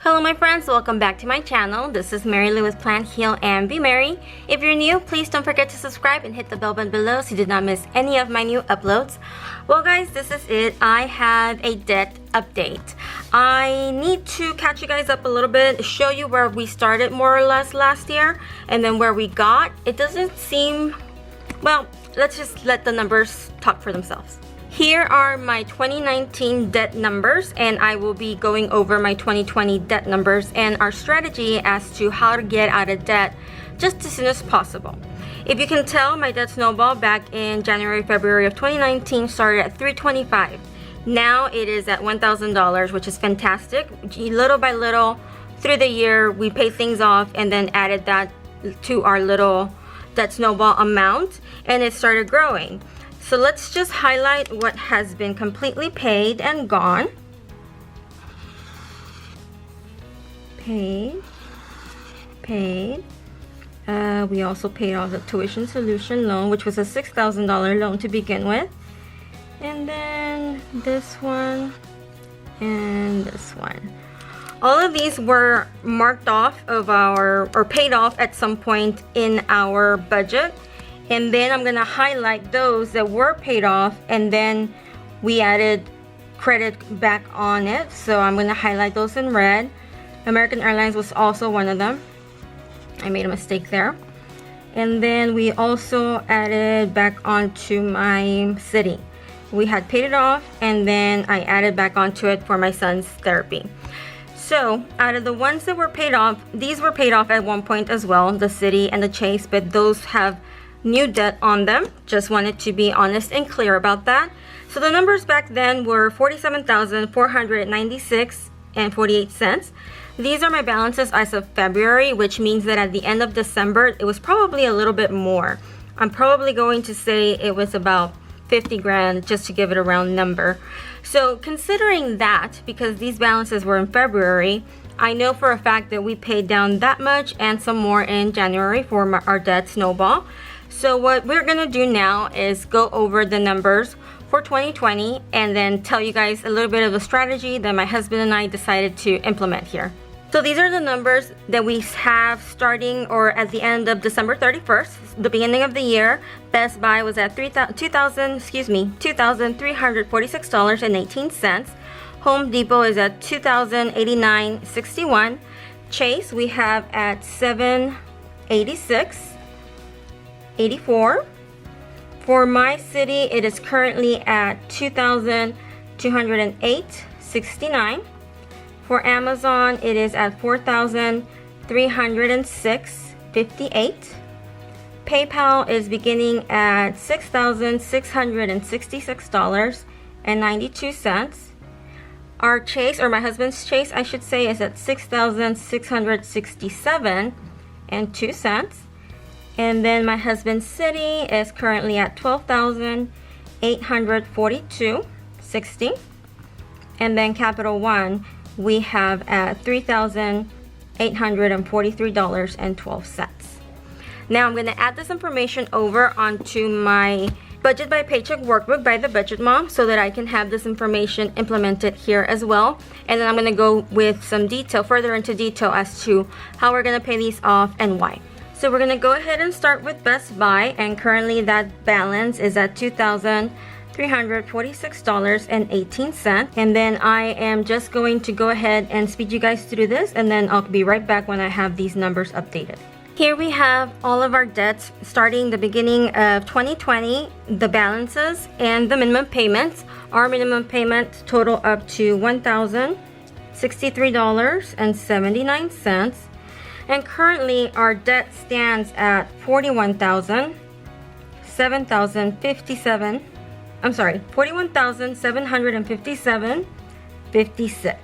Hello my friends, welcome back to my channel. This is Mary Lou with Plan, Heal, and Be Merry. If you're new, please don't forget to subscribe and hit the bell button below so you do not miss any of my new uploads. Well guys, this is it. I have a debt update. I need to catch you guys up a little bit, show you where we started more or less last year and then where we got. It doesn't seem, well, let's just let the numbers talk for themselves. Here are my 2019 debt numbers, and I will be going over my 2020 debt numbers and our strategy as to how to get out of debt just as soon as possible. If you can tell, my debt snowball back in January, February of 2019 started at $325. Now it is at $1,000, which is fantastic. Little by little through the year, we paid things off and then added that to our little debt snowball amount, and it started growing. So let's just highlight what has been completely paid and gone. Paid. We also paid off the tuition solution loan, which was a $6,000 loan to begin with. And then this one and this one. All of these were marked off of or paid off at some point in our budget. And then I'm gonna highlight those that were paid off, and then we added credit back on it. So I'm gonna highlight those in red. American Airlines was also one of them. I made a mistake there. And then we also added back onto my city. We had paid it off, and then I added back onto it for my son's therapy. So out of the ones that were paid off, these were paid off at one point as well, the city and the Chase, but those have new debt on them. Just wanted to be honest and clear about that. So the numbers back then were $47,496.48. These are my balances as of February, which means that at the end of December it was probably a little bit more. I'm probably going to say it was about 50 grand, just to give it a round number. So considering that, because these balances were in February, I know for a fact that we paid down that much and some more in January for our debt snowball. So what we're gonna do now is go over the numbers for 2020 and then tell you guys a little bit of the strategy that my husband and I decided to implement here. So these are the numbers that we have starting or at the end of December 31st, the beginning of the year. Best Buy was at $2,346.18. Home Depot is at $2,089.61. Chase we have at $786.84. For my city, it is currently at $2,208.69. For Amazon, it is at $4,306.58. PayPal is beginning at $6,666.92. Our Chase, or my husband's Chase, I should say, is at $6,667.02. And then my husband's city is currently at $12,842.60. And then Capital One, we have at $3,843.12. Now I'm going to add this information over onto my Budget by Paycheck workbook by the Budget Mom so that I can have this information implemented here as well. And then I'm going to go with some detail, further into detail as to how we're going to pay these off and why. So we're going to go ahead and start with Best Buy, and currently that balance is at $2,346.18. And then I am just going to go ahead and speed you guys through this, and then I'll be right back when I have these numbers updated. Here we have all of our debts starting the beginning of 2020, the balances and the minimum payments. Our minimum payment total up to $1,063.79. And currently our debt stands at $41,757.56.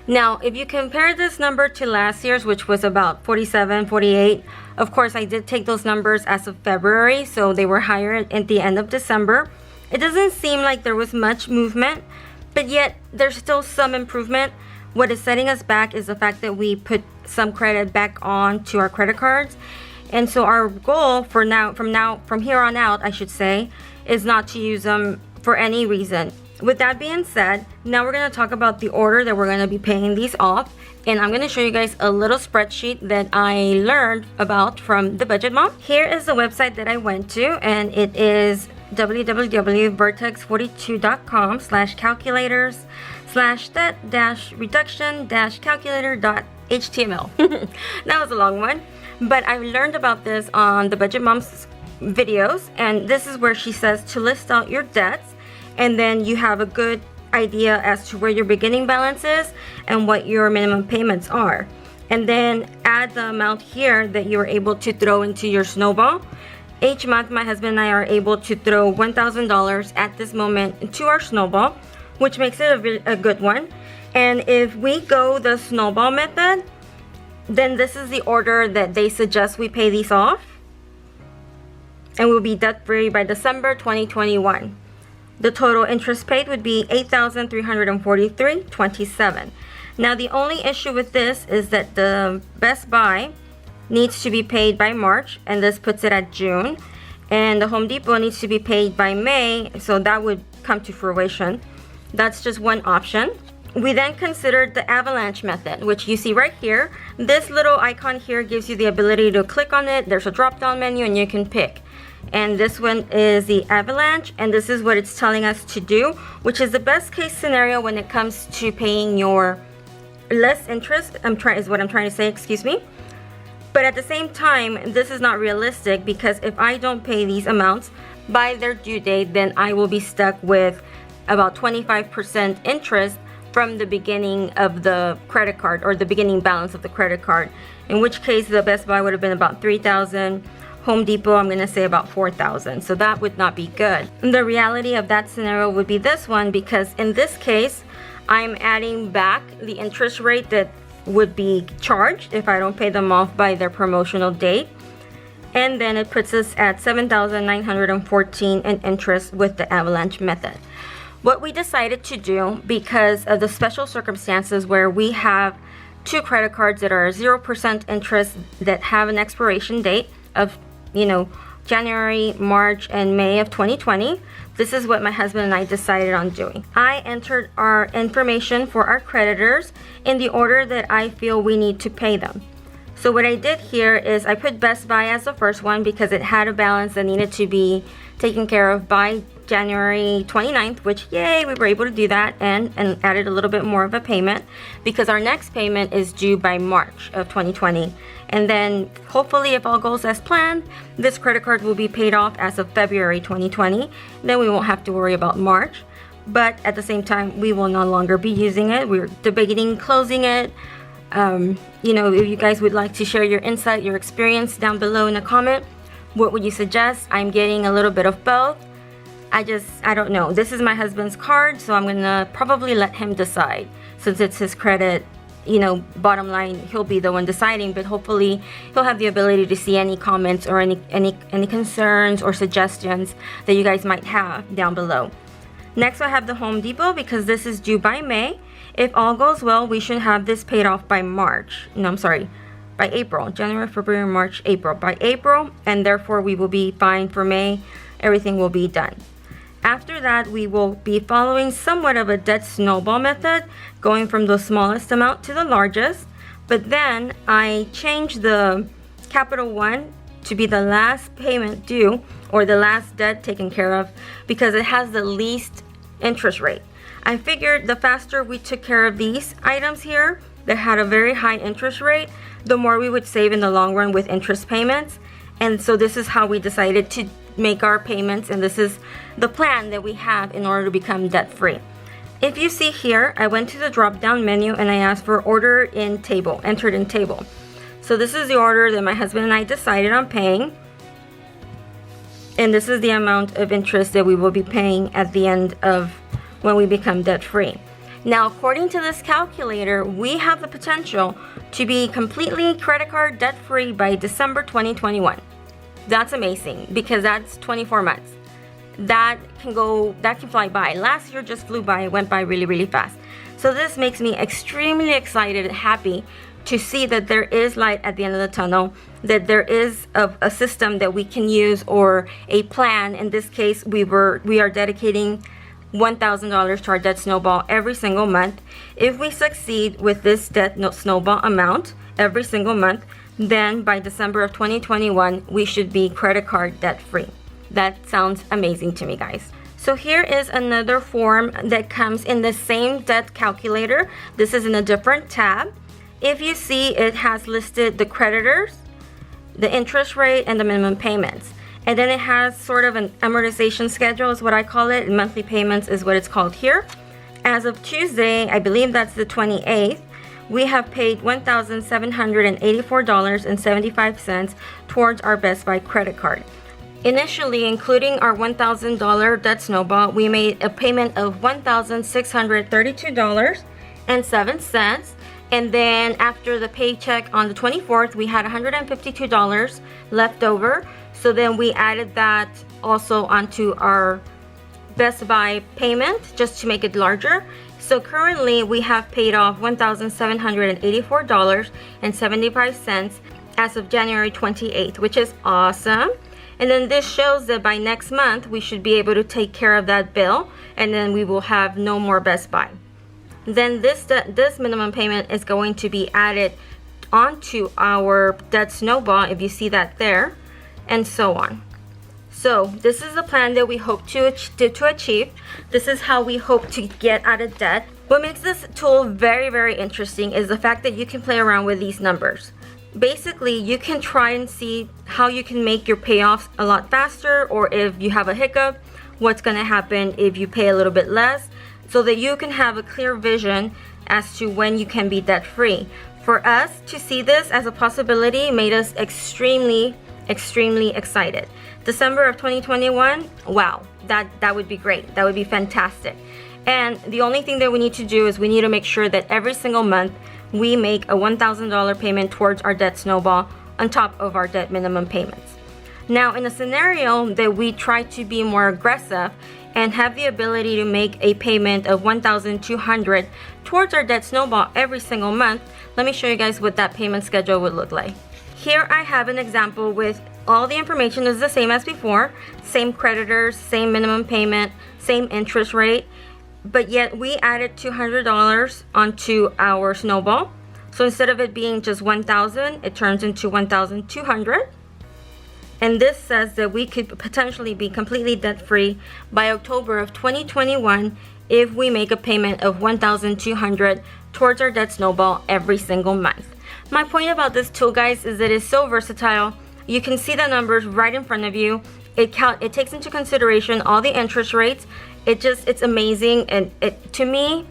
Now, if you compare this number to last year's, which was about 47, 48, of course, I did take those numbers as of February, so they were higher at the end of December. It doesn't seem like there was much movement, but yet there's still some improvement. What is setting us back is the fact that we put some credit back on to our credit cards. And so our goal for now, from here on out, I should say, is not to use them for any reason. with that being said, now we're going to talk about the order that we're going to be paying these off. And I'm going to show you guys a little spreadsheet that I learned about from the Budget Mom. Here is the website that I went to, and it is www.vertex42.com/calculators/debt-reduction-calculator.html. That was a long one, but I learned about this on the Budget Mom's videos, and this is where she says to list out your debts, and then you have a good idea as to where your beginning balance is and what your minimum payments are, and then add the amount here that you're able to throw into your Snowball. Each month my husband and I are able to throw $1,000 at this moment into our Snowball, which makes it a good one. And if we go the Snowball method, then this is the order that they suggest we pay these off, and we'll be debt free by December 2021. The total interest paid would be $8,343.27. Now the only issue with this is that the Best Buy needs to be paid by March, and this puts it at June, and the Home Depot needs to be paid by May, so that would come to fruition. That's just one option. We then considered the Avalanche Method, which you see right here. This little icon here gives you the ability to click on it. There's a drop down menu and you can pick, and this one is the Avalanche, and this is what it's telling us to do, which is the best case scenario when it comes to paying your less interest. Is what I'm trying to say, excuse me. But at the same time, this is not realistic, because if I don't pay these amounts by their due date, then I will be stuck with about 25% interest from the beginning of the credit card, or the beginning balance of the credit card, in which case the Best Buy would have been about $3,000. Home Depot, I'm going to say about $4,000. So that would not be good. And the reality of that scenario would be this one, because in this case, I'm adding back the interest rate that would be charged if I don't pay them off by their promotional date, and then it puts us at $7,914 in interest with the Avalanche Method. What we decided to do, because of the special circumstances where we have two credit cards that are 0% interest that have an expiration date of, January, March, and May of 2020, this is what my husband and I decided on doing. I entered our information for our creditors in the order that I feel we need to pay them. So what I did here is I put Best Buy as the first one, because it had a balance that needed to be taken care of by January 29th, which, yay, we were able to do that, and added a little bit more of a payment, because our next payment is due by March of 2020. And then hopefully, if all goes as planned, this credit card will be paid off as of February 2020. Then we won't have to worry about March. But at the same time, we will no longer be using it. We're debating closing it. If you guys would like to share your insight, your experience down below in a comment, what would you suggest? I'm getting a little bit of both. I don't know. This is my husband's card, so I'm gonna probably let him decide, since it's his credit. Bottom line, he'll be the one deciding, but hopefully he'll have the ability to see any comments or any concerns or suggestions that you guys might have down below. Next, I have the Home Depot, because this is due by May. If all goes well, we should have this paid off by by April. January, February, March, April. By April, and therefore we will be fine for May. Everything will be done. After that, we will be following somewhat of a debt snowball method, going from the smallest amount to the largest. But then I changed the Capital One to be the last payment due, or the last debt taken care of, because it has the least interest rate. I figured the faster we took care of these items here that had a very high interest rate, the more we would save in the long run with interest payments. And so this is how we decided to make our payments, and this is the plan that we have in order to become debt free. If you see here, I went to the drop down menu and I asked for entered in table. So this is the order that my husband and I decided on paying, and this is the amount of interest that we will be paying at the end of when we become debt free. Now, according to this calculator, we have the potential to be completely credit card debt free by December 2021. That's amazing, because that's 24 months. That can fly by. Last year just flew by. It went by really, really fast. So this makes me extremely excited and happy to see that there is light at the end of the tunnel, that there is a system that we can use, or a plan. In this case, we are dedicating $1,000 to our debt snowball every single month. If we succeed with this debt snowball amount every single month, then by December of 2021, we should be credit card debt free. That sounds amazing to me, guys. So here is another form that comes in the same debt calculator. This is in a different tab. If you see, it has listed the creditors, the interest rate, and the minimum payments. And then it has sort of an amortization schedule is what I call it. Monthly payments is what it's called here. As of Tuesday, I believe that's the 28th, we have paid $1,784.75 towards our Best Buy credit card. Initially, including our $1,000 debt snowball, we made a payment of $1,632.07. And then after the paycheck on the 24th, we had $152 left over. So then we added that also onto our Best Buy payment just to make it larger. So currently we have paid off $1,784.75 as of January 28th, which is awesome. And then this shows that by next month we should be able to take care of that bill, and then we will have no more Best Buy. Then this minimum payment is going to be added onto our debt snowball, if you see that there, and so on. So this is the plan that we hope to achieve. This is how we hope to get out of debt. What makes this tool very, very interesting is the fact that you can play around with these numbers. Basically, you can try and see how you can make your payoffs a lot faster, or if you have a hiccup, what's going to happen if you pay a little bit less, so that you can have a clear vision as to when you can be debt free. For us to see this as a possibility made us extremely excited. December of 2021, wow, that would be great. That would be fantastic. And the only thing that we need to do is we need to make sure that every single month we make a $1,000 payment towards our debt snowball on top of our debt minimum payments. Now, in a scenario that we try to be more aggressive and have the ability to make a payment of $1,200 towards our debt snowball every single month, let me show you guys what that payment schedule would look like. Here I have an example with all the information is the same as before, same creditors, same minimum payment, same interest rate, but yet we added $200 onto our snowball. So instead of it being just $1,000, it turns into $1,200. And this says that we could potentially be completely debt-free by October of 2021 if we make a payment of $1,200 towards our debt snowball every single month. My point about this tool, guys, is that it's so versatile. You can see the numbers right in front of you. It takes into consideration all the interest rates. It's amazing. And to me,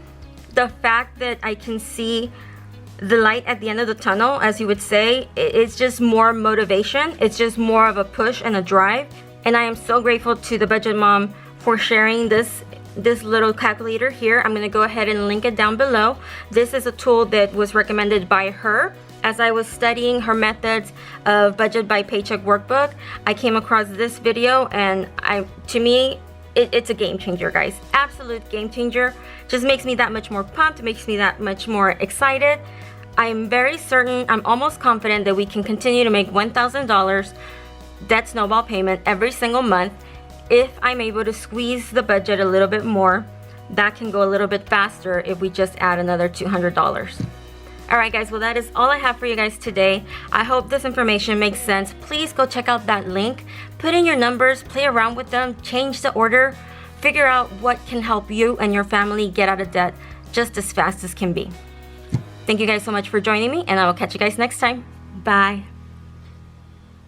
the fact that I can see the light at the end of the tunnel, as you would say, it's just more motivation. It's just more of a push and a drive. And I am so grateful to the Budget Mom for sharing this little calculator here. I'm going to go ahead and link it down below. This is a tool that was recommended by her. As I was studying her methods of Budget by Paycheck workbook, I came across this video, and to me, it's a game changer, guys. Absolute game changer. Just makes me that much more pumped. It makes me that much more excited. I'm very certain, I'm almost confident that we can continue to make $1,000 debt snowball payment every single month. If I'm able to squeeze the budget a little bit more, that can go a little bit faster if we just add another $200. Alright guys, well that is all I have for you guys today. I hope this information makes sense. Please go check out that link. Put in your numbers, play around with them, change the order, figure out what can help you and your family get out of debt just as fast as can be. Thank you guys so much for joining me, and I will catch you guys next time. Bye.